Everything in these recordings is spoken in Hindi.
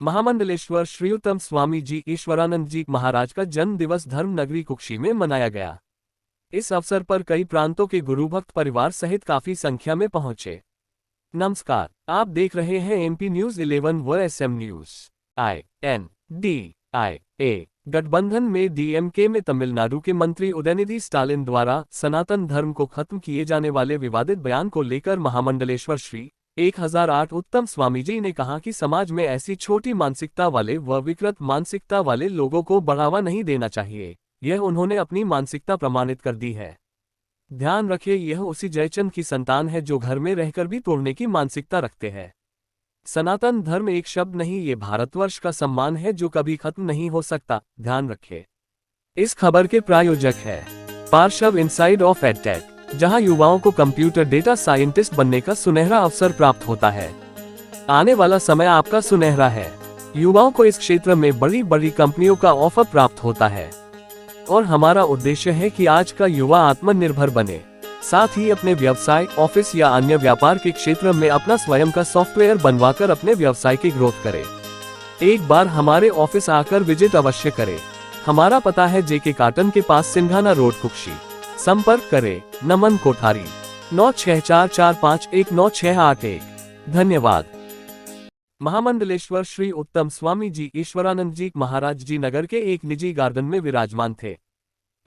महामंडलेश्वर श्री उत्तम स्वामी जी ईश्वरानंद जी महाराज का जन्म दिवस धर्म नगरी कुक्षी में मनाया गया। इस अवसर पर कई प्रांतों के गुरु भक्त परिवार सहित काफी संख्या में पहुंचे। नमस्कार, आप देख रहे हैं एमपी न्यूज 11 व एसएम न्यूज। INDIA गठबंधन में डीएमके में तमिलनाडु के मंत्री उदयनिधि स्टालिन द्वारा सनातन धर्म को खत्म किए जाने वाले विवादित बयान को लेकर महामंडलेश्वर श्री 1008 उत्तम स्वामी जी ने कहा कि समाज में ऐसी छोटी मानसिकता वाले व विकृत मानसिकता वाले लोगों को बढ़ावा नहीं देना चाहिए। यह उन्होंने अपनी मानसिकता प्रमाणित कर दी है। ध्यान रखिए, यह उसी जयचंद की संतान है जो घर में रहकर भी तोड़ने की मानसिकता रखते हैं। सनातन धर्म एक शब्द नहीं, ये भारतवर्ष का सम्मान है जो कभी खत्म नहीं हो सकता। ध्यान रखें। इस खबर के प्रायोजक है पार्श्व इनसाइड ऑफ एडटेक, जहां युवाओं को कंप्यूटर डेटा साइंटिस्ट बनने का सुनहरा अवसर प्राप्त होता है। आने वाला समय आपका सुनहरा है। युवाओं को इस क्षेत्र में बड़ी बड़ी कंपनियों का ऑफर प्राप्त होता है और हमारा उद्देश्य है कि आज का युवा आत्मनिर्भर बने, साथ ही अपने व्यवसाय, ऑफिस या अन्य व्यापार के क्षेत्र में अपना स्वयं का सॉफ्टवेयर बनवाकर अपने व्यवसाय की ग्रोथ करे। एक बार हमारे ऑफिस आकर विजिट अवश्य करें। हमारा पता है जेके काटन के पास सिंघाना रोड कुक्षी। संपर्क करें नमन कोठारी 9644519681। धन्यवाद। महामंडलेश्वर श्री उत्तम स्वामी जी ईश्वरानंद जी महाराज जी नगर के एक निजी गार्डन में विराजमान थे।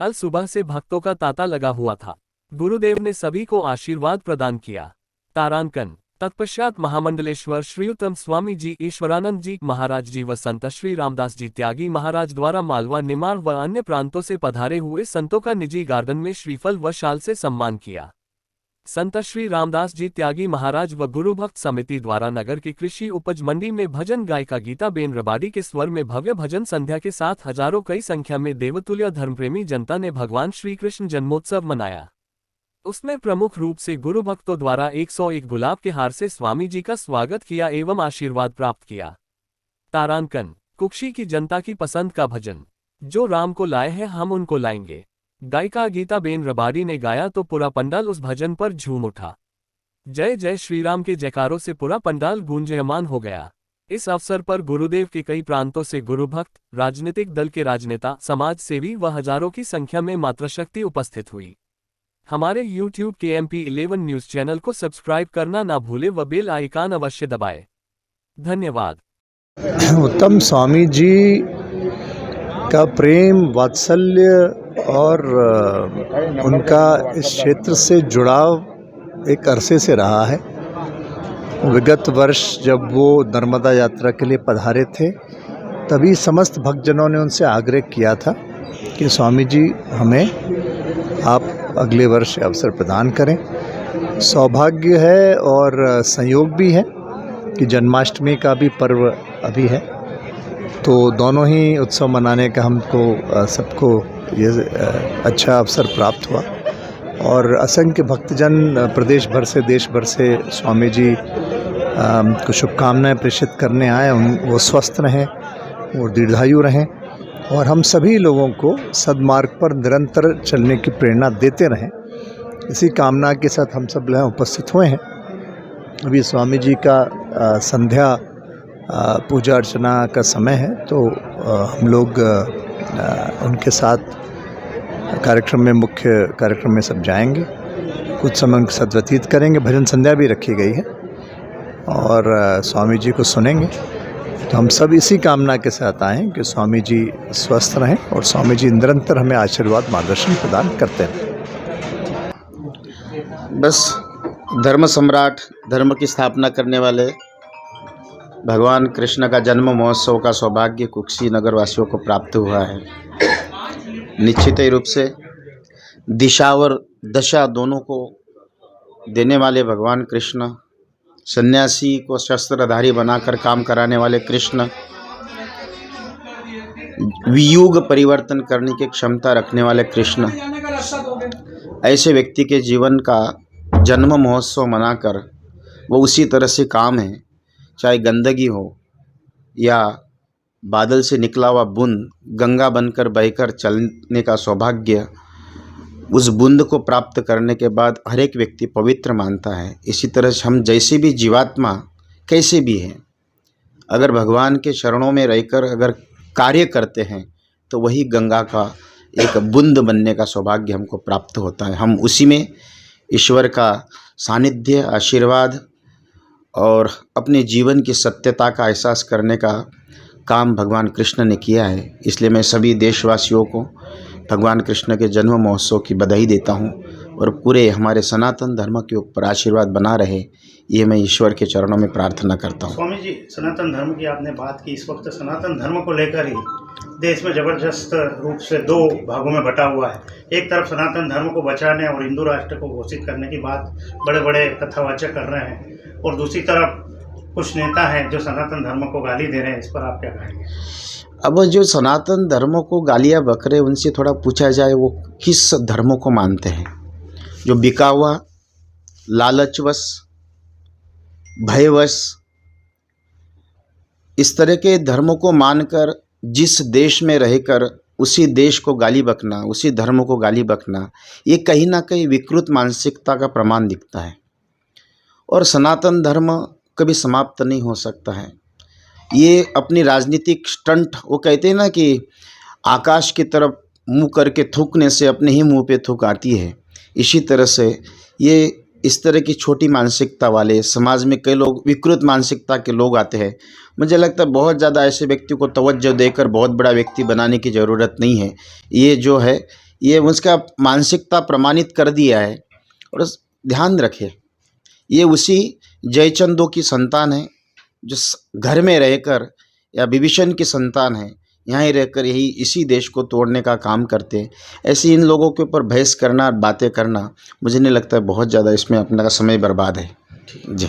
कल सुबह से भक्तों का तांता लगा हुआ था। गुरुदेव ने सभी को आशीर्वाद प्रदान किया। तारांकन तत्पश्चात महामंडलेश्वर श्री उत्तम स्वामी जी ईश्वरानंद जी महाराज जी व संत श्री रामदास जी त्यागी महाराज द्वारा मालवा, निमाड़ व अन्य प्रांतों से पधारे हुए संतों का निजी गार्डन में श्रीफल व शाल से सम्मान किया। संत श्री रामदास जी त्यागी महाराज व गुरु भक्त समिति द्वारा नगर की कृषि उपज मंडी में भजन गायिका गीता बेन रबाड़ी के स्वर में भव्य भजन संध्या के साथ हजारों कई संख्या में देवतुल्य धर्मप्रेमी जनता ने भगवान श्री कृष्ण जन्मोत्सव मनाया। उसमें प्रमुख रूप से गुरु भक्तों द्वारा 101 गुलाब के हार से स्वामी जी का स्वागत किया एवं आशीर्वाद प्राप्त किया। तारांकन कुक्षी की जनता की पसंद का भजन, जो राम को लाए हैं हम उनको लाएंगे, गायिका गीता बेन रबाड़ी ने गाया तो पूरा पंडाल उस भजन पर झूम उठा। जय जय श्री राम के जयकारों से पूरा पंडाल गूंजयमान हो गया। इस अवसर पर गुरुदेव के कई प्रांतों से गुरु भक्त, राजनीतिक दल के राजनेता, समाज सेवी व हजारों की संख्या में मातृशक्ति उपस्थित हुई। हमारे YouTube के MP11 न्यूज चैनल को सब्सक्राइब करना ना भूले व बेल आइकन अवश्य दबाएं। धन्यवाद। उत्तम स्वामी जी का प्रेम, वात्सल्य और उनका इस क्षेत्र से जुड़ाव एक अरसे से रहा है। विगत वर्ष जब वो नर्मदा यात्रा के लिए पधारे थे, तभी समस्त भक्तजनों ने उनसे आग्रह किया था कि स्वामी जी हमें आप अगले वर्ष अवसर प्रदान करें। सौभाग्य है और संयोग भी है कि जन्माष्टमी का भी पर्व अभी है, तो दोनों ही उत्सव मनाने का हमको सबको ये अच्छा अवसर प्राप्त हुआ और असंख्य भक्तजन प्रदेश भर से, देश भर से स्वामी जी को शुभकामनाएं प्रेषित करने आए। वो स्वस्थ रहें और दीर्घायु रहें और हम सभी लोगों को सद्मार्ग पर निरंतर चलने की प्रेरणा देते रहें। इसी कामना के साथ हम सब यहाँ उपस्थित हुए हैं। अभी स्वामी जी का संध्या पूजा अर्चना का समय है, तो हम लोग उनके साथ कार्यक्रम में, मुख्य कार्यक्रम में सब जाएंगे, कुछ समय उनके साथ व्यतीत करेंगे। भजन संध्या भी रखी गई है और स्वामी जी को सुनेंगे। तो हम सब इसी कामना के साथ आए हैं कि स्वामी जी स्वस्थ रहें और स्वामी जी निरंतर हमें आशीर्वाद, मार्गदर्शन प्रदान करते रहें। बस धर्म सम्राट, धर्म की स्थापना करने वाले भगवान कृष्ण का जन्म महोत्सव का सौभाग्य कुक्षी नगर वासियों को प्राप्त हुआ है। निश्चित ही रूप से दिशा और दशा दोनों को देने वाले भगवान कृष्ण, सन्यासी को शस्त्रधारी बनाकर काम कराने वाले कृष्ण, वियुग परिवर्तन करने की क्षमता रखने वाले कृष्ण, ऐसे व्यक्ति के जीवन का जन्म महोत्सव मनाकर वो उसी तरह से काम है, चाहे गंदगी हो या बादल से निकला हुआ बूंद गंगा बनकर बहकर चलने का सौभाग्य, उस बूंद को प्राप्त करने के बाद हर एक व्यक्ति पवित्र मानता है। इसी तरह हम जैसे भी जीवात्मा कैसे भी हैं, अगर भगवान के चरणों में रहकर अगर कार्य करते हैं तो वही गंगा का एक बूंद बनने का सौभाग्य हमको प्राप्त होता है। हम उसी में ईश्वर का सानिध्य, आशीर्वाद और अपने जीवन की सत्यता का एहसास करने का काम भगवान कृष्ण ने किया है। इसलिए मैं सभी देशवासियों को भगवान कृष्ण के जन्म महोत्सव की बधाई देता हूँ और पूरे हमारे सनातन धर्म के ऊपर आशीर्वाद बना रहे, ये मैं ईश्वर के चरणों में प्रार्थना करता हूँ। स्वामी जी, सनातन धर्म की आपने बात की। इस वक्त सनातन धर्म को लेकर ही देश में ज़बरदस्त रूप से दो भागों में बटा हुआ है। एक तरफ सनातन धर्म को बचाने और हिंदू राष्ट्र को घोषित करने की बात बड़े बड़े कथावाचक कर रहे हैं, और दूसरी तरफ कुछ नेता हैं जो सनातन धर्म को गाली दे रहे हैं। इस पर आप क्या कहेंगे? अब जो सनातन धर्मों को गालियाँ बक रहे, उनसे थोड़ा पूछा जाए वो किस धर्मों को मानते हैं। जो बिका हुआ, लालचवश, भयवश, इस तरह के धर्मों को मानकर जिस देश में रहकर उसी देश को गाली बकना, उसी धर्म को गाली बकना, ये कहीं ना कहीं विकृत मानसिकता का प्रमाण दिखता है। और सनातन धर्म कभी समाप्त नहीं हो सकता है। ये अपनी राजनीतिक स्टंट, वो कहते हैं ना कि आकाश की तरफ मुंह करके थूकने से अपने ही मुंह पे थूक आती है। इसी तरह से ये इस तरह की छोटी मानसिकता वाले समाज में कई लोग, विकृत मानसिकता के लोग आते हैं। मुझे लगता है बहुत ज़्यादा ऐसे व्यक्ति को तवज्जो देकर बहुत बड़ा व्यक्ति बनाने की ज़रूरत नहीं है। ये जो है, ये उसका मानसिकता प्रमाणित कर दिया है। और ध्यान रखें, ये उसी जयचंदों की संतान है जो घर में रहकर, या विभीषण की संतान है, यहाँ ही रहकर यही इसी देश को तोड़ने का काम करते हैं। ऐसे इन लोगों के ऊपर बहस करना, बातें करना, मुझे नहीं लगता है बहुत ज़्यादा इसमें अपना समय बर्बाद है। जी।